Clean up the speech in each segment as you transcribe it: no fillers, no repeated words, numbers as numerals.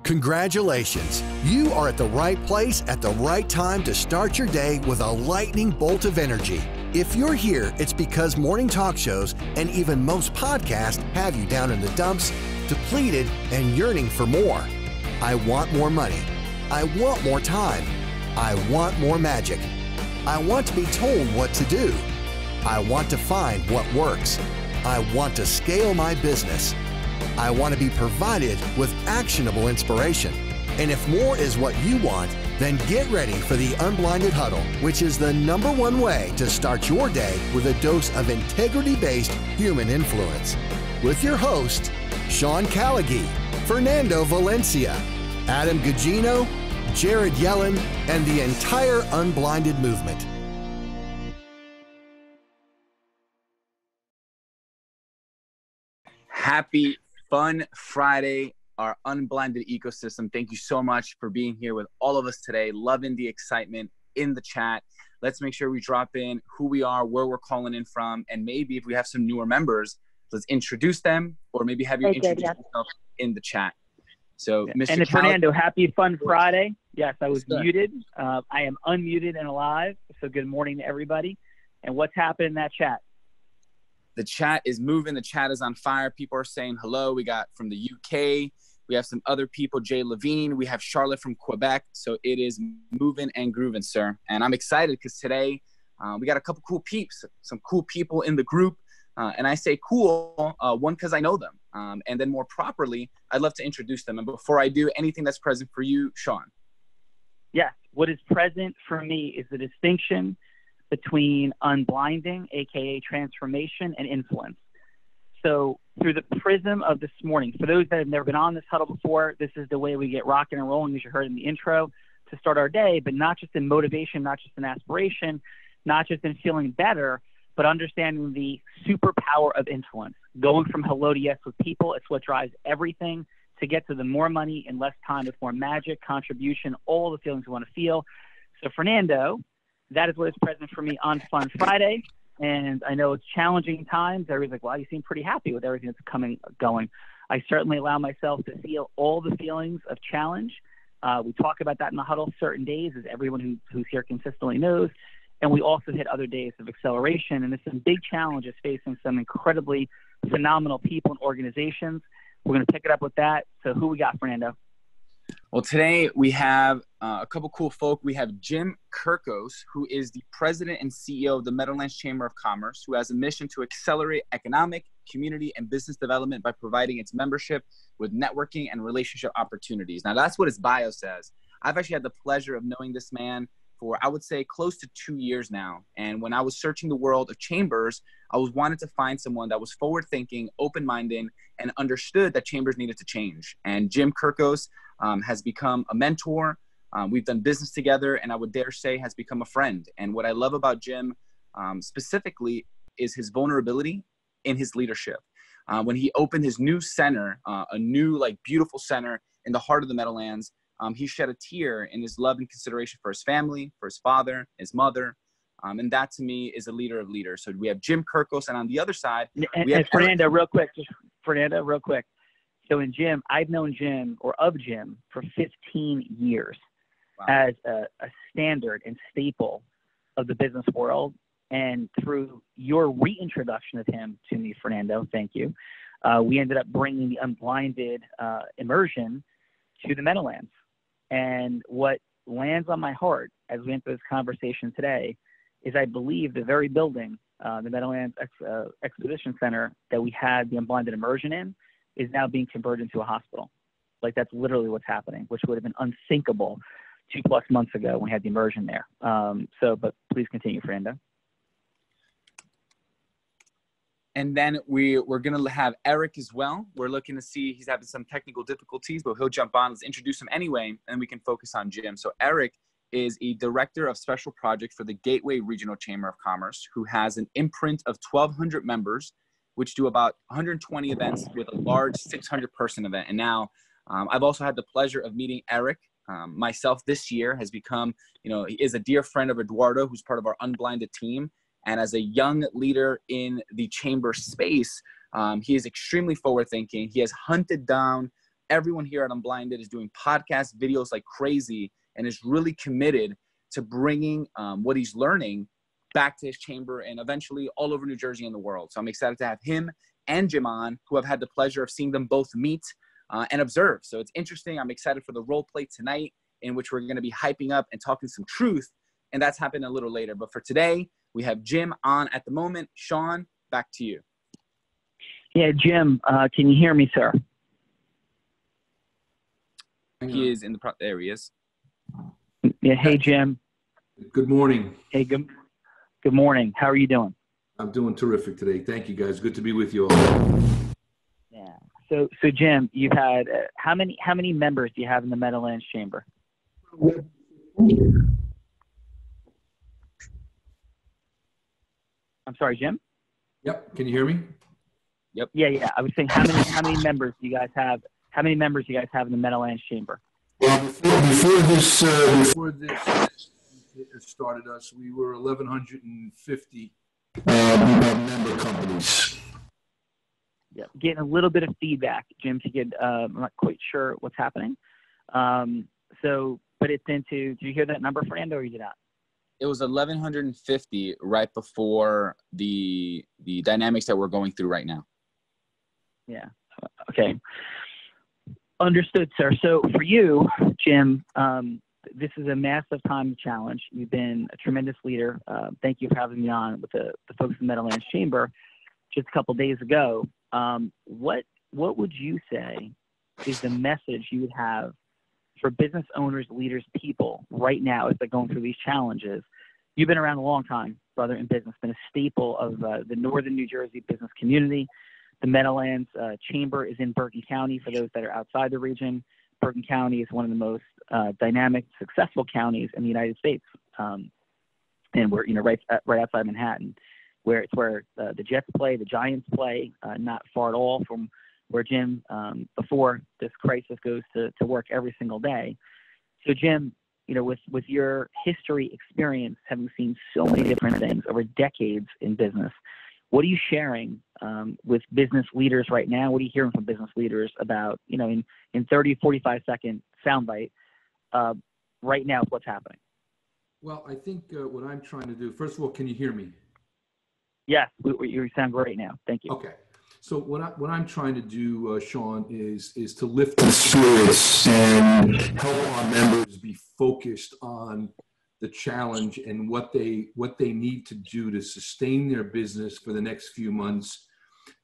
Congratulations! You are at the right place at the right time to start your day with a lightning bolt of energy. If you're here, it's because morning talk shows and even most podcasts have you down in the dumps, depleted and yearning for more. I want more money. I want more time. I want more magic. I want to be told what to do. I want to find what works. I want to scale my business. I want to be provided with actionable inspiration. And if more is what you want, then get ready for the Unblinded Huddle, which is the #1 way to start your day with a dose of integrity-based human influence. With your hosts, Sean Callaghy, Fernando Valencia, Adam Gugino, Jared Yellen, and the entire Unblinded movement. Happy Fun Friday, our Unblinded ecosystem. Thank you so much for being here with all of us today. Loving the excitement in the chat. Let's make sure we drop in who we are, where we're calling in from, and maybe if we have some newer members, let's introduce them, or maybe have you introduce yourself in the chat. So, Mr. And Fernando, happy Fun Friday. Yes, I was muted. I am unmuted and alive. So good morning to everybody. And what's happening in that chat? The chat is moving. The chat is on fire. People are saying hello. We got from the UK. We have some other people, Jay Levine. We have Charlotte from Quebec. So it is moving and grooving, sir. And I'm excited because today we got a couple cool peeps, some cool people in the group. And I say cool, one, because I know them. And then more properly, I'd love to introduce them. And before I do, anything that's present for you, Sean? Yes. What is present for me is the distinction between unblinding, aka transformation, and influence. So through the prism of this morning, for those that have never been on this huddle before, this is the way we get rocking and rolling, as you heard in the intro, to start our day, but not just in motivation, not just in aspiration, not just in feeling better, but understanding the superpower of influence. Going from hello to yes with people, it's what drives everything to get to the more money in less time with more magic, contribution, all the feelings we want to feel. So Fernando, that is what is present for me on Fun Friday. And I know it's challenging times. Everybody's like, wow, you seem pretty happy with everything that's going. I certainly allow myself to feel all the feelings of challenge. We talk about that in the huddle certain days, as everyone who's here consistently knows. And we also hit other days of acceleration. And there's some big challenges facing some incredibly phenomenal people and organizations. We're going to pick it up with that. So who we got, Fernando? Well, today we have a couple cool folk. We have Jim Kirkos, who is the president and CEO of the Meadowlands Chamber of Commerce, who has a mission to accelerate economic, community, and business development by providing its membership with networking and relationship opportunities. Now, that's what his bio says. I've actually had the pleasure of knowing this man for, I would say, close to 2 years now. And when I was searching the world of chambers, I was wanting to find someone that was forward-thinking, open-minded, and understood that chambers needed to change. And Jim Kirkos has become a mentor. We've done business together, and I would dare say has become a friend. And what I love about Jim specifically is his vulnerability in his leadership. When he opened his new center, a new, beautiful center in the heart of the Meadowlands, he shed a tear in his love and consideration for his family, for his father, his mother. And that, to me, is a leader of leaders. So we have Jim Kirkos, and on the other side, we have Fernando, real quick. So in Jim, I've known Jim, or of Jim, for 15 years. Wow. As a standard and staple of the business world. And through your reintroduction of him to me, Fernando, thank you, we ended up bringing the Unblinded immersion to the Meadowlands. And what lands on my heart as we enter this conversation today is I believe the very building, the Meadowlands Exposition Center that we had the Unblinded immersion in, is now being converted into a hospital. That's literally what's happening, which would have been unthinkable 2+ months ago when we had the immersion there. But please continue, Fernando. And then we're going to have Eric as well. We're looking to see, he's having some technical difficulties, but he'll jump on. Let's introduce him anyway, and we can focus on Jim. So Eric is a director of special projects for the Gateway Regional Chamber of Commerce, who has an imprint of 1,200 members, which do about 120 events with a large 600-person event. And now I've also had the pleasure of meeting Eric myself this year, has become, he is a dear friend of Eduardo, who's part of our Unblinded team. And as a young leader in the chamber space, he is extremely forward thinking. He has hunted down everyone here at Unblinded is doing podcast videos like crazy and is really committed to bringing what he's learning back to his chamber and eventually all over New Jersey and the world. So I'm excited to have him and Jim on, who I've had the pleasure of seeing them both meet and observe. So it's interesting. I'm excited for the role play tonight, in which we're going to be hyping up and talking some truth, and that's happening a little later. But for today, we have Jim on at the moment. Sean, back to you. Yeah, Jim, can you hear me, sir? He is in the there he is. Yeah, hey, Jim. Good morning. Hey, good morning. How are you doing? I'm doing terrific today. Thank you, guys. Good to be with you all. Yeah. So Jim, you've had how many members do you have in the Meadowlands Chamber? I'm sorry, Jim? Yep. Can you hear me? Yep. Yeah. I was saying how many members do you guys have? How many members do you guys have in the Meadowlands Chamber? Well, before this started us, we were 1,150 member companies. Yeah, getting a little bit of feedback, Jim. To get, I'm not quite sure what's happening. But it's into. Did you hear that number, Fernando, or you did not? It was 1,150 right before the dynamics that we're going through right now. Yeah. Okay. Understood, sir. So for you, Jim, this is a massive time challenge. You've been a tremendous leader. Thank you for having me on with the folks in the Meadowlands Chamber just a couple of days ago. What would you say is the message you would have for business owners, leaders, people right now as they're going through these challenges? You've been around a long time, brother, in business, been a staple of the northern New Jersey business community. The Meadowlands Chamber is in Bergen County for those that are outside the region. Bergen County is one of the most dynamic, successful counties in the United States. And we're, right outside Manhattan, where it's where the Jets play, the Giants play, not far at all from where Jim, before this crisis, goes to work every single day. So Jim, with your history, experience, having seen so many different things over decades in business, what are you sharing with business leaders right now? What are you hearing from business leaders about, in 30, 45-second soundbite right now, what's happening? Well, I think what I'm trying to do, first of all, can you hear me? Yes, you sound great now. Thank you. Okay. So what I'm trying to do, Sean, is to lift the spirits and help our members be focused on the challenge and what they need to do to sustain their business for the next few months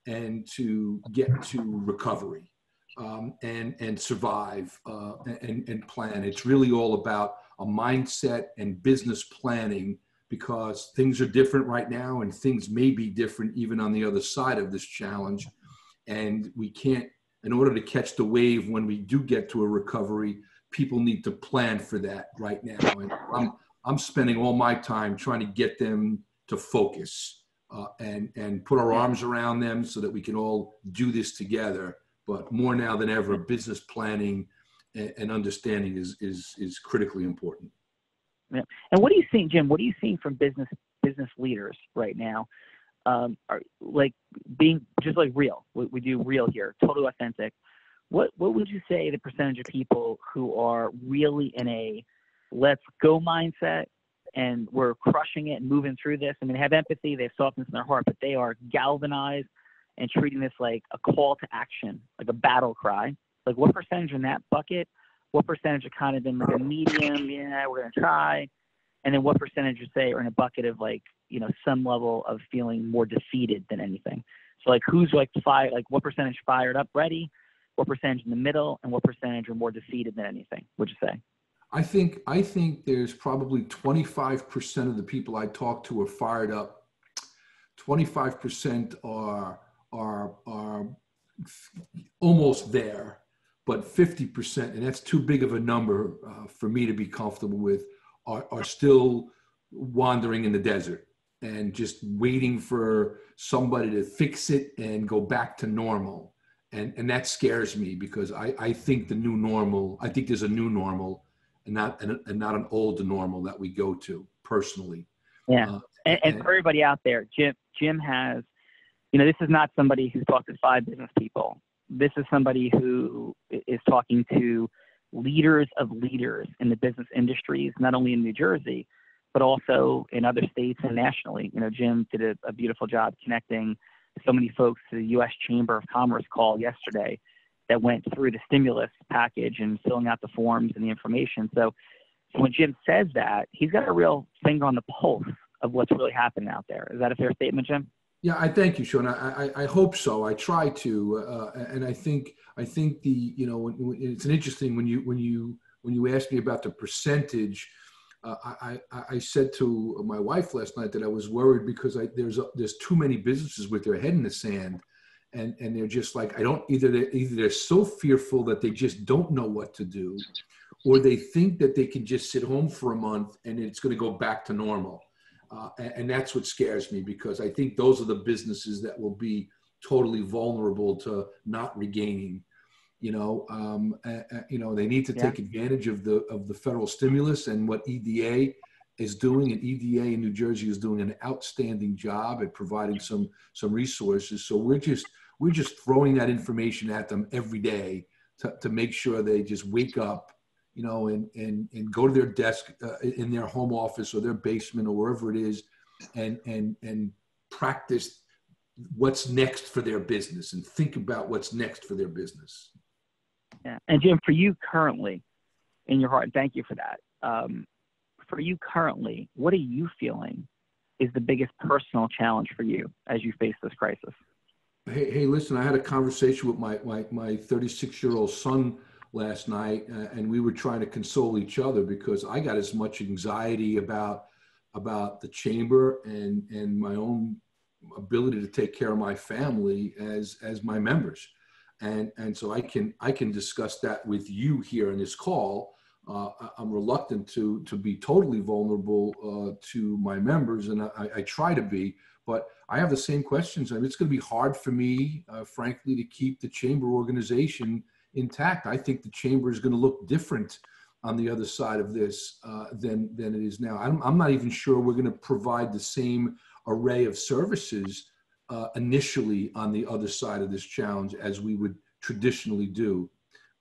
and to get to recovery and survive and plan. It's really all about a mindset and business planning, because things are different right now and things may be different even on the other side of this challenge. And we can't, in order to catch the wave when we do get to a recovery, people need to plan for that right now. And I'm spending all my time trying to get them to focus and put our arms around them so that we can all do this together. But more now than ever, business planning and understanding is critically important. Yeah. And what do you think, Jim? What are you seeing from business leaders right now? Are like being just like real. We do real here, totally authentic. What would you say the percentage of people who are really in a let's go mindset and we're crushing it and moving through this? I mean, they have empathy, they have softness in their heart, but they are galvanized and treating this like a call to action, like a battle cry. Like what percentage in that bucket? What percentage are kind of in like a medium, yeah, we're going to try. And then what percentage you say are in a bucket of like, some level of feeling more defeated than anything. So like who's like what percentage fired up, ready? What percentage in the middle? And what percentage are more defeated than anything, would you say? I think there's probably 25% of the people I talk to are fired up. 25% are almost there, but 50%, and that's too big of a number for me to be comfortable with, are still wandering in the desert and just waiting for somebody to fix it and go back to normal. And that scares me, because I think there's a new normal and not an old normal that we go to personally. Yeah. And for everybody out there, Jim has, this is not somebody who's talked to 5 business people. this is somebody who is talking to leaders of leaders in the business industries, not only in New Jersey, but also in other states and nationally. You know, Jim did a beautiful job connecting so many folks to the U.S. Chamber of Commerce call yesterday that went through the stimulus package and filling out the forms and the information. So when Jim says that, he's got a real finger on the pulse of what's really happening out there. Is that a fair statement, Jim? Yeah, I thank you, Sean. I hope so. I try to, and I think the, you know, it's an interesting when you asked me about the percentage. I said to my wife last night that I was worried because there's too many businesses with their head in the sand, and they're just like, either they're so fearful that they just don't know what to do, or they think that they can just sit home for a month and it's going to go back to normal. And that's what scares me, because I think those are the businesses that will be totally vulnerable to not regaining. You know, they need to take advantage of the federal stimulus and what EDA is doing. And EDA in New Jersey is doing an outstanding job at providing some resources. So we're just throwing that information at them every day to make sure they just wake up, you know, and go to their desk in their home office or their basement or wherever it is, and practice what's next for their business and think about what's next for their business. Yeah. And Jim, for you currently in your heart, and thank you for that. For you currently, what are you feeling is the biggest personal challenge for you as you face this crisis? Hey, listen, I had a conversation with my 36-year-old son last night, and we were trying to console each other because I got as much anxiety about the chamber and my own ability to take care of my family as my members. And so I can discuss that with you here in this call. I'm reluctant to be totally vulnerable to my members, and I try to be, but I have the same questions. I mean, it's going to be hard for me, frankly, to keep the chamber organization intact. I think the chamber is going to look different on the other side of this than it is now. I'm not even sure we're going to provide the same array of services initially on the other side of this challenge as we would traditionally do.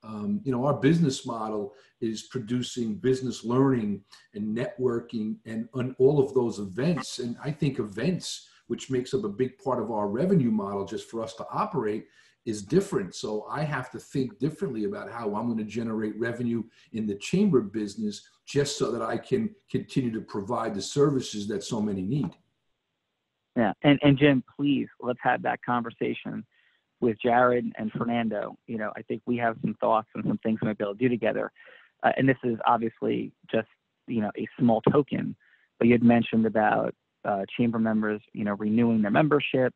You know, our business model is producing business learning and networking and all of those events. And I think events, which makes up a big part of our revenue model just for us to operate, is different. So I have to think differently about how I'm going to generate revenue in the chamber business just so that I can continue to provide the services that so many need. Yeah. And Jim, please, let's have that conversation with Jared and Fernando. You know, I think we have some thoughts and some things we might be able to do together. And this is obviously just, you know, a small token, but you had mentioned about chamber members, you know, renewing their membership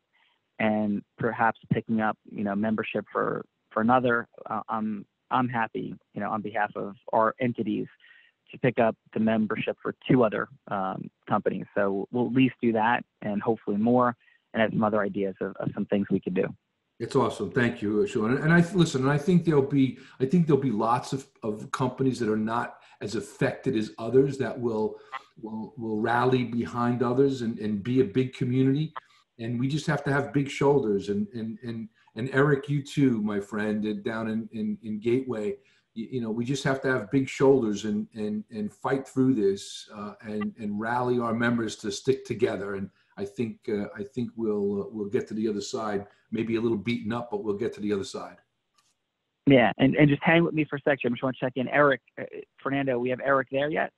and perhaps picking up, you know, membership for another. I'm happy, you know, on behalf of our entities to pick up the membership for 2 other companies. So we'll at least do that and hopefully more, and have some other ideas of some things we could do. It's awesome. Thank you, Sean. And I think there'll be lots of companies that are not as affected as others that will rally behind others and be a big community. And we just have to have big shoulders. And Eric, you too, my friend, down in Gateway, you know, we just have to have big shoulders and fight through this and rally our members to stick together. And I think we'll get to the other side, maybe a little beaten up, but we'll get to the other side. Yeah, and just hang with me for a second. I just want to check in. Eric, Fernando, we have Eric there yet?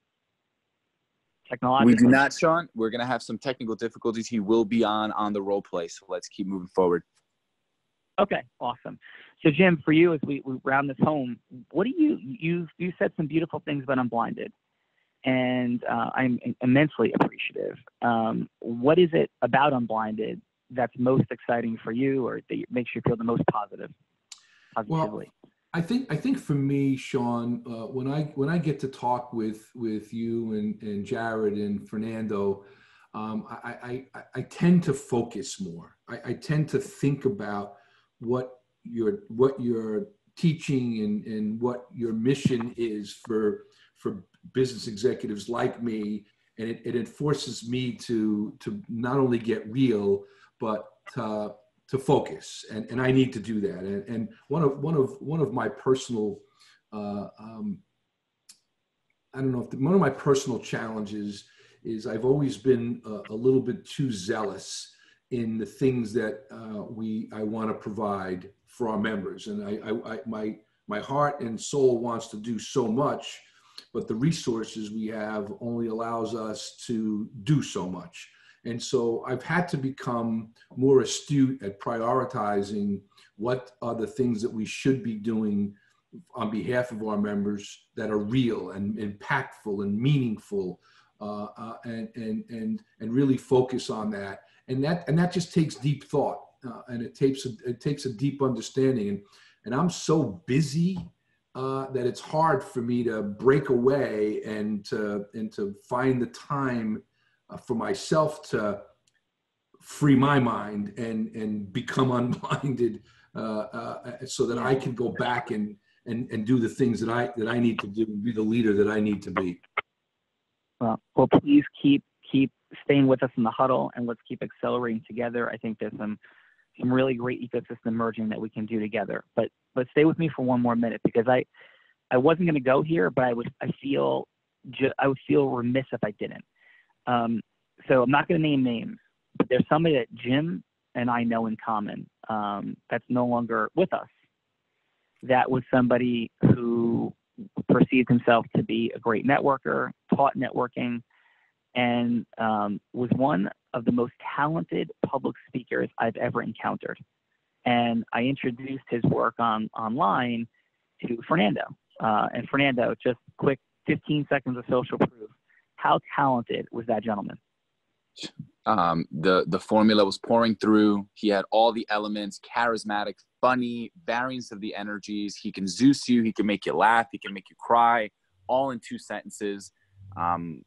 We do not, Sean. We're going to have some technical difficulties. He will be on the role play, so let's keep moving forward. Okay, awesome. So Jim, for you, as we round this home, what do you said some beautiful things about Unblinded, and I'm immensely appreciative. What is it about Unblinded that's most exciting for you, or that makes you feel the most positively? Well, I think for me, Sean, when I get to talk with you and Jared and Fernando, I tend to focus more. I tend to think about what you're teaching and what your mission is for business executives like me, and it forces me to not only get real, but focus, and I need to do that. And one of my personal, I don't know if one of my personal challenges is I've always been a little bit too zealous in the things that I want to provide for our members, and my heart and soul wants to do so much, but the resources we have only allows us to do so much. And so I've had to become more astute at prioritizing what are the things that we should be doing on behalf of our members that are real and impactful and meaningful, and really focus on that. And that just takes deep thought, and it takes a deep understanding. And I'm so busy that it's hard for me to break away and to find the time for myself to free my mind and become unblinded, so that I can go back and do the things that I need to do and be the leader that I need to be. Well, please keep staying with us in the huddle, and let's keep accelerating together. I think there's some really great ecosystem emerging that we can do together. But stay with me for one more minute, because I wasn't going to go here, but I would feel remiss if I didn't. So I'm not going to name names, but there's somebody that Jim and I know in common, that's no longer with us. That was somebody who perceived himself to be a great networker, taught networking, and was one of the most talented public speakers I've ever encountered. And I introduced his work online to Fernando. And Fernando, just quick 15 seconds of social proof. How talented was that gentleman? The formula was pouring through. He had all the elements: charismatic, funny, variance of the energies. He can Zeus you. He can make you laugh. He can make you cry, all in 2 sentences. I'll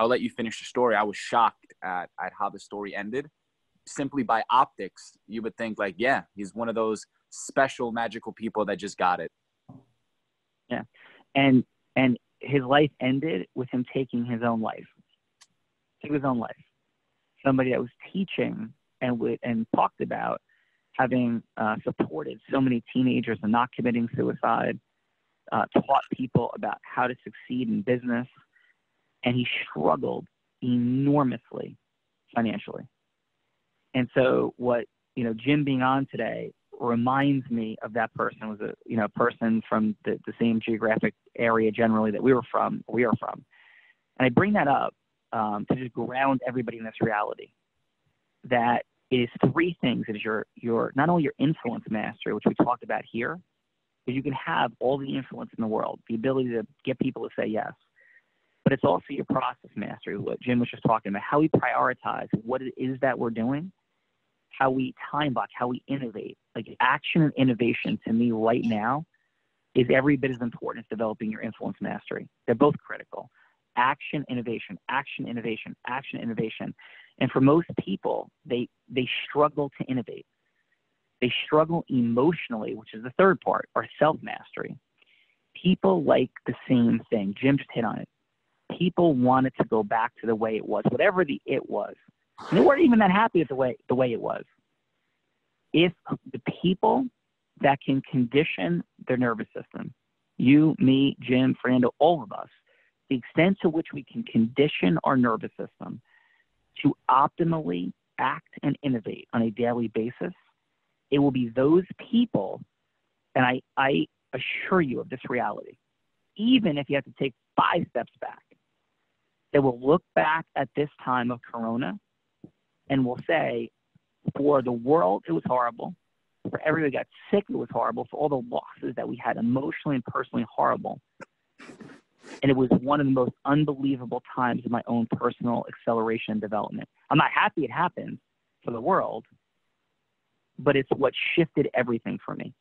let you finish the story. I was shocked at how the story ended. Simply by optics, you would think like, yeah, he's one of those special magical people that just got it. Yeah. And his life ended with him taking his own life. Took his own life. Somebody that was teaching and talked about having supported so many teenagers and not committing suicide, taught people about how to succeed in business, and he struggled enormously financially. And so what, Jim being on today reminds me of that person. Was a person from the same geographic area generally that we are from. And I bring that up to just ground everybody in this reality. That is 3 things. It is your not only your influence mastery, which we talked about here, but you can have all the influence in the world, the ability to get people to say yes. But it's also your process mastery, what Jim was just talking about, how we prioritize what it is that we're doing, how we time block, how we innovate. Like action and innovation to me right now is every bit as important as developing your influence mastery. They're both critical. Action, innovation, action, innovation, action, innovation. And for most people, they struggle to innovate. They struggle emotionally, which is the third part, or self-mastery. People like the same thing. Jim just hit on it. People wanted to go back to the way it was, whatever the it was. And they weren't even that happy with the way it was. If the people that can condition their nervous system, you, me, Jim, Fernando, all of us, the extent to which we can condition our nervous system to optimally act and innovate on a daily basis, it will be those people, and I assure you of this reality, even if you have to take 5 steps back, they will look back at this time of Corona and will say, for the world, it was horrible. For everybody who got sick, it was horrible. For all the losses that we had emotionally and personally, horrible. And it was one of the most unbelievable times of my own personal acceleration and development. I'm not happy it happened for the world, but it's what shifted everything for me.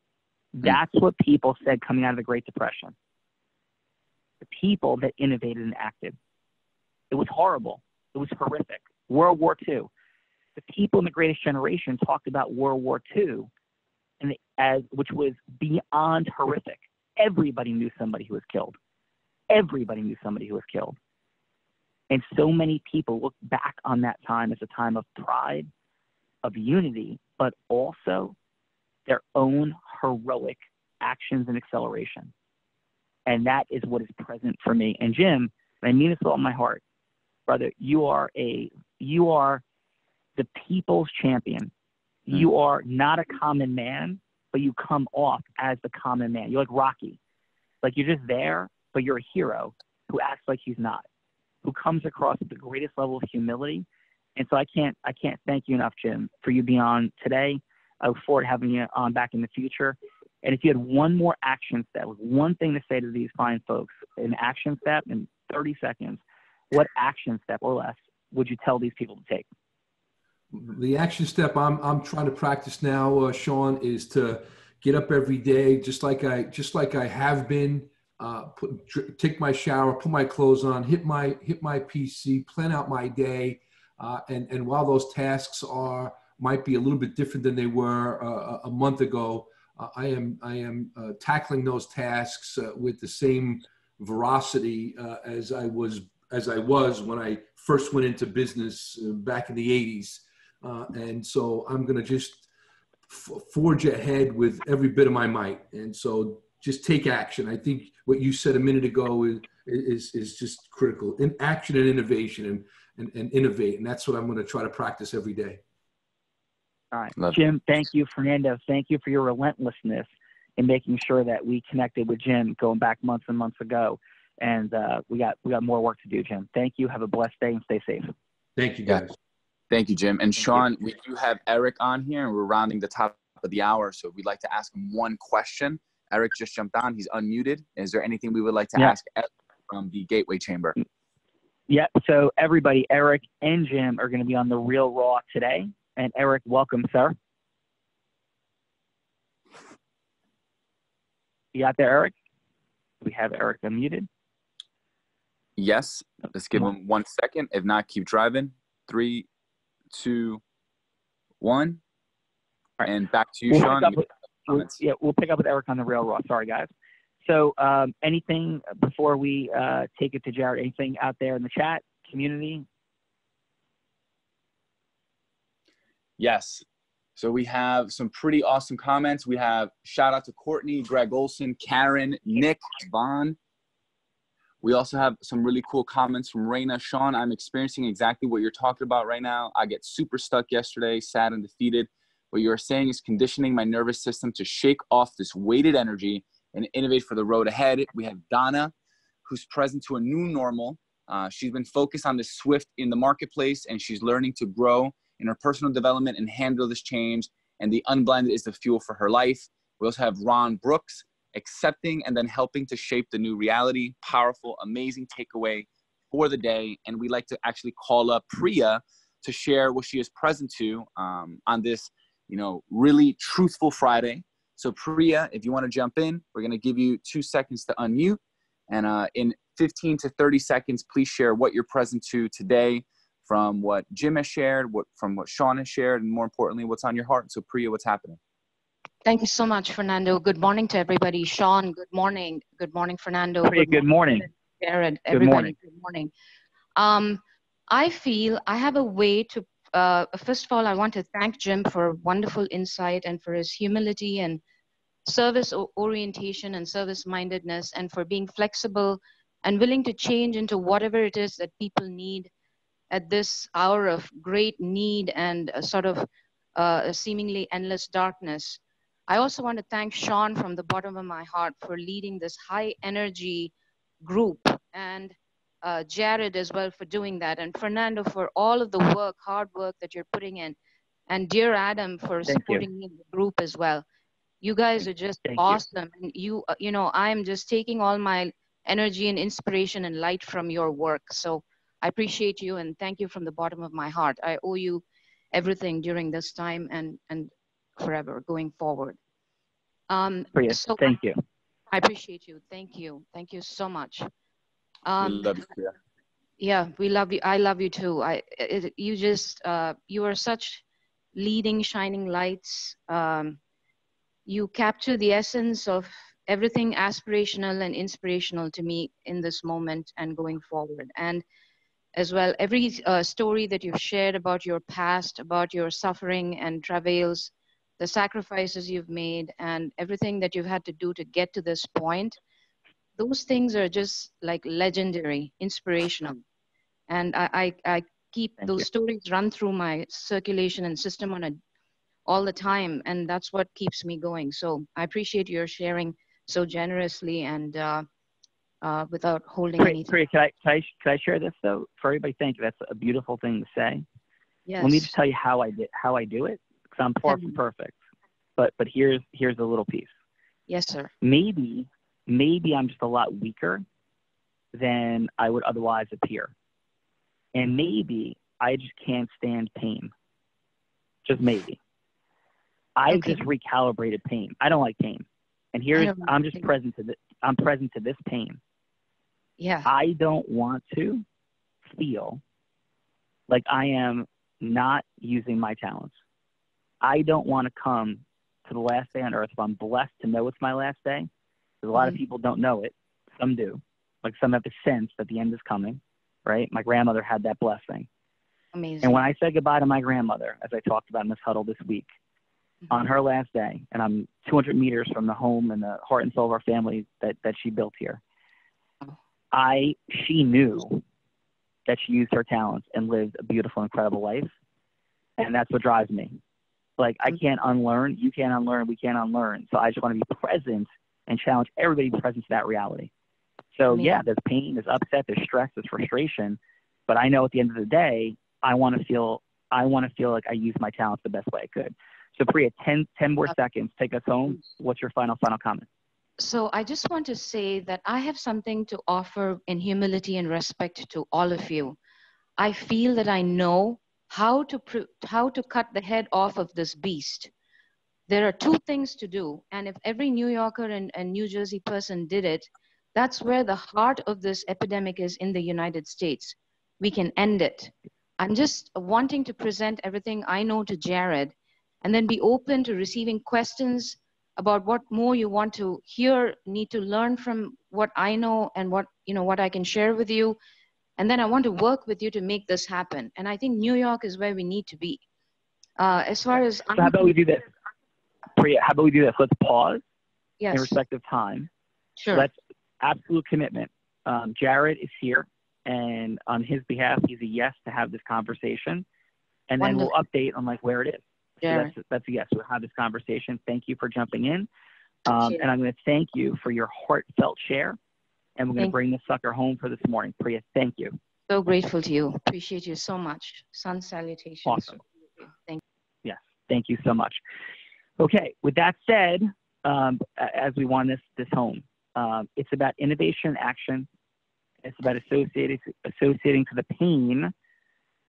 That's what people said coming out of the Great Depression. The people that innovated and acted. It was horrible. It was horrific. World War II. The people in the Greatest Generation talked about World War II, which was beyond horrific. Everybody knew somebody who was killed. Everybody knew somebody who was killed. And so many people look back on that time as a time of pride, of unity, but also their own heroic actions and acceleration. And that is what is present for me. And Jim, I mean this with all my heart, brother, you are the people's champion. You are not a common man, but you come off as the common man. You're like Rocky. Like you're just there, but you're a hero who acts like he's not, who comes across with the greatest level of humility. And so I can't thank you enough, Jim, for you being on today. I look forward to having you on back in the future. And if you had one more action step, one thing to say to these fine folks, an action step in 30 seconds, what action step or less would you tell these people to take? The action step I'm trying to practice now, Sean, is to get up every day, just like I have been. Take my shower, put my clothes on, hit my PC, plan out my day, and while those tasks might be a little bit different than they were a month ago, I am tackling those tasks with the same veracity as I was when I first went into business back in the 80s. And so I'm going to just forge ahead with every bit of my might. And so just take action. I think what you said a minute ago is just critical. In action and innovation and innovate. And that's what I'm going to try to practice every day. All right. Jim, thank you. Fernando, thank you for your relentlessness in making sure that we connected with Jim going back months and months ago. And we got more work to do, Jim. Thank you. Have a blessed day and stay safe. Thank you, guys. Thank you, Jim. And Sean, we do have Eric on here, and we're rounding the top of the hour. So we'd like to ask him one question. Eric just jumped on. He's unmuted. Is there anything we would like to ask Eric from the Gateway Chamber? Yeah. So everybody, Eric and Jim are going to be on The Real Raw today. And Eric, welcome, sir. You out there, Eric? We have Eric unmuted. Yes. Let's give him 1 second. If not, keep driving. 3, 2, 1. Right. And back to you, Sean. We'll pick up with Eric on The Real Raw. Sorry, guys. So anything before we take it to Jared, anything out there in the chat community? Yes. So we have some pretty awesome comments. We have shout out to Courtney, Greg Olson, Karen, Nick, Vaughn. We also have some really cool comments from Raina. Sean, I'm experiencing exactly what you're talking about right now. I get super stuck yesterday, sad and defeated. What you're saying is conditioning my nervous system to shake off this weighted energy and innovate for the road ahead. We have Donna, who's present to a new normal. She's been focused on the Swift in the marketplace, and she's learning to grow in her personal development and handle this change. And the unblinded is the fuel for her life. We also have Ron Brooks, accepting and then helping to shape the new reality. Powerful, amazing takeaway for the day. And we like to actually call up Priya to share what she is present to on this, really truthful Friday. So Priya, if you want to jump in, we're going to give you 2 seconds to unmute. And in 15 to 30 seconds, please share what you're present to today from what Jim has shared, from what Sean has shared, and more importantly, what's on your heart. So Priya, what's happening? Thank you so much, Fernando. Good morning to everybody. Sean, good morning. Good morning, Fernando. Good morning. Jared, everybody, good morning. I feel I have a way to, first of all, I want to thank Jim for wonderful insight and for his humility and service orientation and service-mindedness, and for being flexible and willing to change into whatever it is that people need at this hour of great need and sort of seemingly endless darkness. I also want to thank Sean from the bottom of my heart for leading this high energy group, and Jared as well for doing that, and Fernando for all of the work, hard work that you're putting in, and dear Adam for supporting me in the group as well. You guys are just awesome. And you know, I'm just taking all my energy and inspiration and light from your work. So I appreciate you and thank you from the bottom of my heart. I owe you everything during this time and forever going forward. So thank you. I appreciate you. Thank you. Thank you so much. We love you. Yeah, we love you. I love you too. You are such leading, shining lights. You capture the essence of everything aspirational and inspirational to me in this moment and going forward. And as well. Every story that you've shared about your past, about your suffering and travails, the sacrifices you've made, and everything that you've had to do to get to this point, those things are just like legendary, inspirational. And I keep those stories run through my circulation and system all the time, and that's what keeps me going. So I appreciate your sharing so generously and without holding anything. Priya, can I share this though for everybody? Thank you. That's a beautiful thing to say. Yes. Let me just tell you how I do it, because I'm far from perfect. But here's a little piece. Yes, sir. Maybe I'm just a lot weaker than I would otherwise appear, and maybe I just can't stand pain. Just maybe. I've just recalibrated pain. I don't like pain, and I'm just present to I'm present to this pain. Yeah. I don't want to feel like I am not using my talents. I don't want to come to the last day on earth if I'm blessed to know it's my last day. Because a lot of people don't know it. Some do. Like some have the sense that the end is coming, right? My grandmother had that blessing. Amazing. And when I said goodbye to my grandmother, as I talked about in this huddle this week, on her last day, and I'm 200 meters from the home and the heart and soul of our family that she built here, she knew that she used her talents and lived a beautiful, incredible life. And that's what drives me. Like, I can't unlearn, you can't unlearn, we can't unlearn. So I just want to be present and challenge everybody to be present to that reality. So yeah, there's pain, there's upset, there's stress, there's frustration. But I know at the end of the day, I want to feel like I use my talents the best way I could. So Priya, 10 more seconds, take us home. What's your final comment? So I just want to say that I have something to offer in humility and respect to all of you. I feel that I know how to cut the head off of this beast. There are two things to do. And if every New Yorker and New Jersey person did it, that's where the heart of this epidemic is in the United States. We can end it. I'm just wanting to present everything I know to Jared, and then be open to receiving questions about what more you want to hear, need to learn from what I know and what I can share with you. And then I want to work with you to make this happen. And I think New York is where we need to be. As far as how about we do this, Priya? How about we do this? Let's pause in respect of time. Sure. Let's absolute commitment. Jared is here, and on his behalf, he's a yes to have this conversation, and then we'll update on where it is. So that's a yes. We'll have this conversation. Thank you for jumping in. And I'm going to thank you for your heartfelt share. And we're going to bring this sucker home for this morning. Priya, thank you. So grateful to you. Appreciate you so much. Sun salutations. Awesome. Thank you. Yes. Thank you so much. Okay. With that said, as we want this home, it's about innovation and action. It's about associating to the pain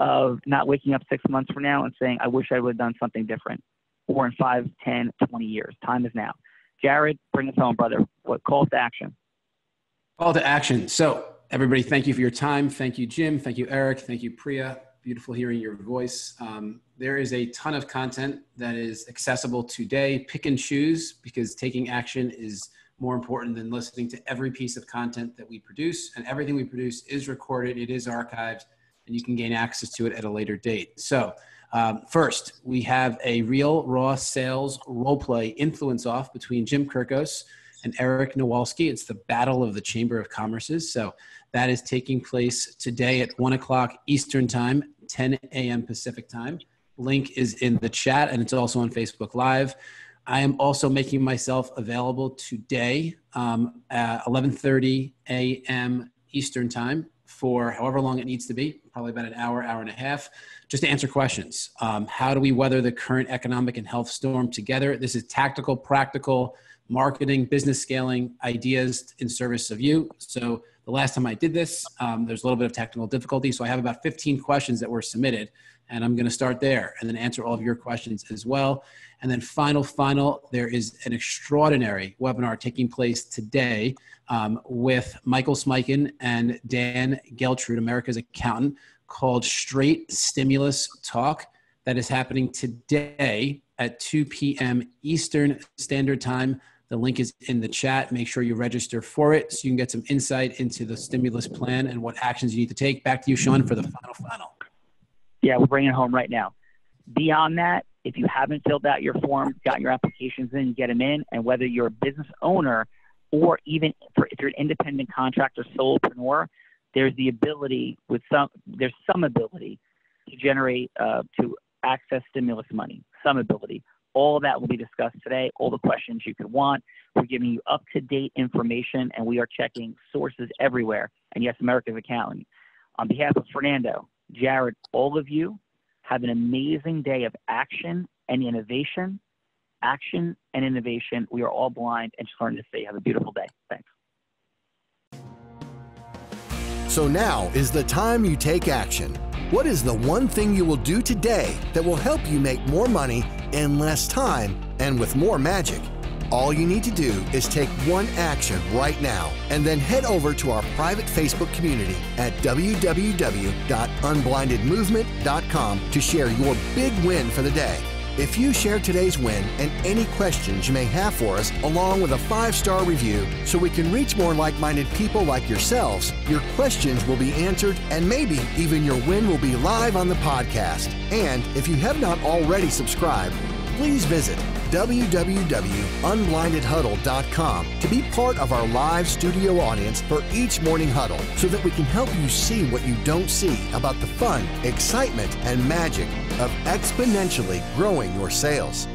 of not waking up 6 months from now and saying, I wish I would have done something different, or in 5, 10, 20 years. Time is now. Jared, bring us home, brother. What call to action? Call to action. So everybody, thank you for your time. Thank you, Jim. Thank you, Eric. Thank you, Priya. Beautiful hearing your voice. There is a ton of content that is accessible today. Pick and choose, because taking action is more important than listening to every piece of content that we produce. And everything we produce is recorded. It is archived, and you can gain access to it at a later date. So first, we have a real raw sales role play influence off between Jim Kirkos and Eric Nowalski. It's the Battle of the Chamber of Commerce's. So that is taking place today at 1 o'clock Eastern Time, 10 a.m. Pacific Time. Link is in the chat, and it's also on Facebook Live. I am also making myself available today at 11:30 a.m. Eastern Time for however long it needs to be, probably about an hour, hour and a half, just to answer questions. How do we weather the current economic and health storm together? This is tactical, practical, marketing, business scaling ideas in service of you. So the last time I did this, there's a little bit of technical difficulty. So I have about 15 questions that were submitted, and I'm going to start there and then answer all of your questions as well. And then final, there is an extraordinary webinar taking place today with Michael Smikin and Dan Geltrud, America's Accountant, called Straight Stimulus Talk. That is happening today at 2 p.m. Eastern Standard Time. The link is in the chat. Make sure you register for it so you can get some insight into the stimulus plan and what actions you need to take. Back to you, Sean, for the final. Yeah, we're bringing it home right now. Beyond that, if you haven't filled out your form, got your applications in, get them in, and whether you're a business owner or even if you're an independent contractor, solopreneur, there's some ability to generate, to access stimulus money, some ability. All of that will be discussed today, all the questions you could want. We're giving you up-to-date information, and we are checking sources everywhere. And yes, America's Accountant. On behalf of Fernando, Jared, all of you, have an amazing day of action and innovation. Action and innovation. We are all blind and just learning to see. Have a beautiful day. Thanks. So now is the time you take action. What is the one thing you will do today that will help you make more money in less time and with more magic? All you need to do is take one action right now and then head over to our private Facebook community at www.unblindedmovement.com to share your big win for the day. If you share today's win and any questions you may have for us, along with a 5-star review, so we can reach more like-minded people like yourselves, your questions will be answered and maybe even your win will be live on the podcast. And if you have not already subscribed, please visit www.unblindedhuddle.com to be part of our live studio audience for each morning huddle so that we can help you see what you don't see about the fun, excitement, and magic of exponentially growing your sales.